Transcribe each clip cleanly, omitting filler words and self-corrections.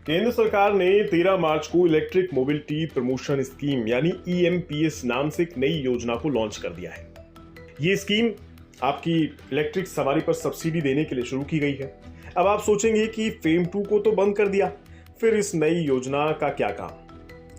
केंद्र सरकार ने 13 मार्च को इलेक्ट्रिक मोबिलिटी प्रमोशन स्कीम यानी EMPS नाम से एक नई योजना को लॉन्च कर दिया है। ये स्कीम आपकी इलेक्ट्रिक सवारी पर सब्सिडी देने के लिए शुरू की गई है। अब आप सोचेंगे कि फेम 2 को तो बंद कर दिया, फिर इस नई योजना का क्या काम?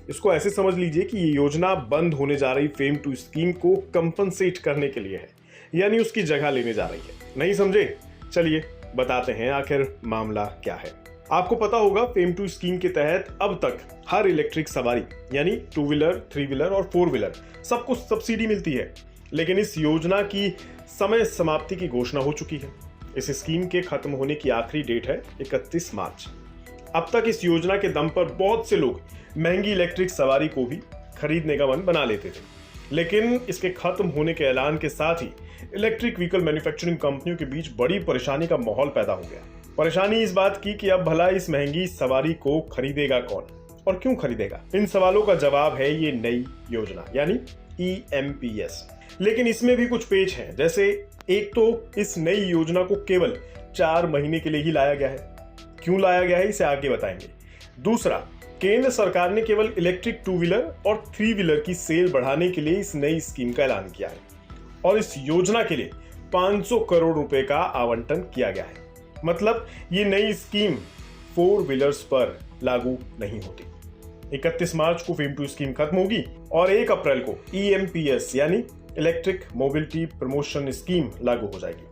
इसको ऐसे समझ लीजिए कि ये योजना बंद होने जा रही फेम 2 स्कीम को कंपनसेट करने के लिए है, यानी उसकी जगह लेने जा रही है। नहीं समझे? चलिए बताते हैं आखिर मामला क्या है। आपको पता होगा फेम 2 स्कीम के तहत अब तक हर इलेक्ट्रिक सवारी यानी 2 व्हीलर, 3 व्हीलर और 4 व्हीलर सबको सब्सिडी मिलती है, लेकिन इस योजना की समय समाप्ति की घोषणा हो चुकी है। इस स्कीम के खत्म होने की आखिरी डेट है 31 मार्च। अब तक इस योजना के दम पर बहुत से लोग महंगी इलेक्ट्रिक सवारी को भी खरीदने का मन बना लेते थे, लेकिन इसके खत्म होने के ऐलान के साथ ही इलेक्ट्रिक व्हीकल मैन्युफैक्चरिंग कंपनियों के बीच बड़ी परेशानी का माहौल पैदा हो गया। परेशानी इस बात की कि अब भला इस महंगी सवारी को खरीदेगा कौन और क्यों खरीदेगा? इन सवालों का जवाब है ये नई योजना यानी EMPS। लेकिन इसमें भी कुछ पेच हैं। जैसे एक तो इस नई योजना को केवल 4 महीने के लिए ही लाया गया है। क्यों लाया गया है इसे आगे बताएंगे। दूसरा, केंद्र सरकार ने केवल इलेक्ट्रिक 2 व्हीलर और 3 व्हीलर की सेल बढ़ाने के लिए इस नई स्कीम का ऐलान किया है और इस योजना के लिए 500 करोड़ रुपए का आवंटन किया गया है। मतलब ये नई स्कीम 4 व्हीलर्स पर लागू नहीं होती। 31 मार्च को फेम 2 स्कीम खत्म होगी और 1 अप्रैल को EMPS यानी इलेक्ट्रिक मोबिलिटी प्रमोशन स्कीम लागू हो जाएगी।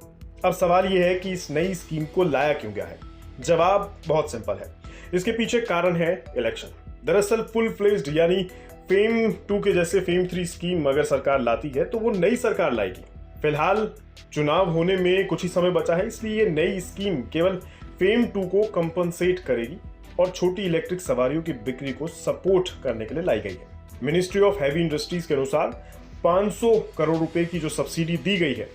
अब सवाल यह है कि इस नई स्कीम को लाया क्यों गया है? जवाब बहुत सिंपल है। इसके पीछे कारण है इलेक्शन। दरअसल फुल फ्लेज्ड यानी फेम 2 के जैसे फेम 3 स्कीम अगर सरकार लाती है तो वो नई सरकार लाएगी। फिलहाल चुनाव होने में कुछ ही समय बचा है, इसलिए ये नई स्कीम केवल फेम 2 को कंपनसेट करेगी और छोटी इलेक्ट्रिक सवारियों की बिक्री को सपोर्ट करने के लिए लाई गई है। मिनिस्ट्री ऑफ हैवी इंडस्ट्रीज के अनुसार 500 करोड़ रुपए की जो सब्सिडी दी गई है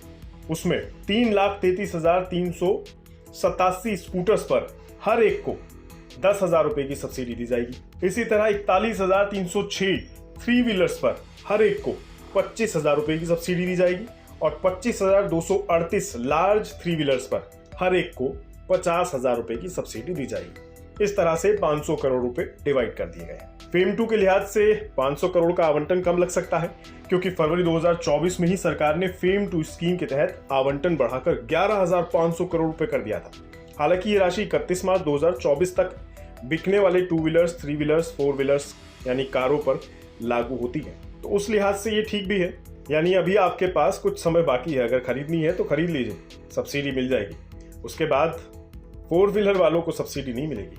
उसमें 3,33,387 स्कूटर्स पर हर एक को 10,000 रुपए की सब्सिडी दी जाएगी। इसी तरह 41,306 3 व्हीलर्स पर हर एक को 25,000 रुपए की सब्सिडी दी जाएगी और 25,238 लार्ज 3 व्हीलर्स पर हर एक को 50,000 रुपए की सब्सिडी दी जाएगी। इस तरह से 500 करोड़ रुपए डिवाइड कर दिए गए। फेम 2 के लिहाज से 500 करोड़ का आवंटन कम लग सकता है, क्योंकि फरवरी 2024 में ही सरकार ने फेम 2 स्कीम के तहत आवंटन बढ़ाकर 11,500 करोड़ रुपए कर दिया था। हालांकि ये राशि 31 मार्च 2024 तक बिकने वाले 2 व्हीलर्स, 3 व्हीलर्स, 4 व्हीलर्स यानी कारों पर लागू होती है, तो उस लिहाज से ये ठीक भी है। यानी अभी आपके पास कुछ समय बाकी है, अगर खरीदनी है तो खरीद लीजिए, सब्सिडी मिल जाएगी। उसके बाद 4 व्हीलर वालों को सब्सिडी नहीं मिलेगी।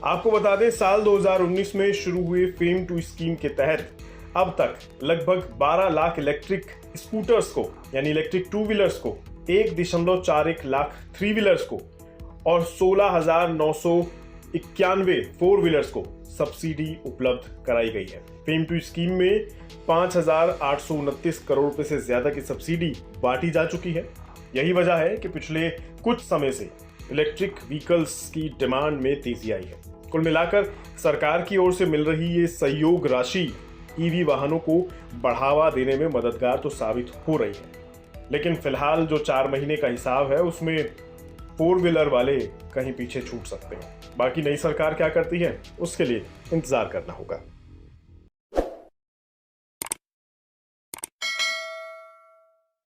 आपको बता दें, साल 2019 में शुरू हुए फेम 2 स्कीम के तहत अब तक लगभग 12 लाख इलेक्ट्रिक स्कूटर्स को यानी इलेक्ट्रिक 2 व्हीलर्स को, 1.41 लाख 3 व्हीलर्स को और 16,991 4 व्हीलर्स को सब्सिडी उपलब्ध कराई गई है। फेम 2 स्कीम में 5,829 करोड़ रुपए से ज्यादा की सब्सिडी बांटी जा चुकी है। यही वजह है कि पिछले कुछ समय से इलेक्ट्रिक व्हीकल्स की डिमांड में तेजी आई है। कुल मिलाकर सरकार की ओर से मिल रही ये सहयोग राशि EV वाहनों को बढ़ावा देने में मददगार तो साबित हो रही है, लेकिन फिलहाल जो 4 महीने का हिसाब है उसमें 4 व्हीलर वाले कहीं पीछे छूट सकते हैं। बाकी नई सरकार क्या करती है उसके लिए इंतजार करना होगा।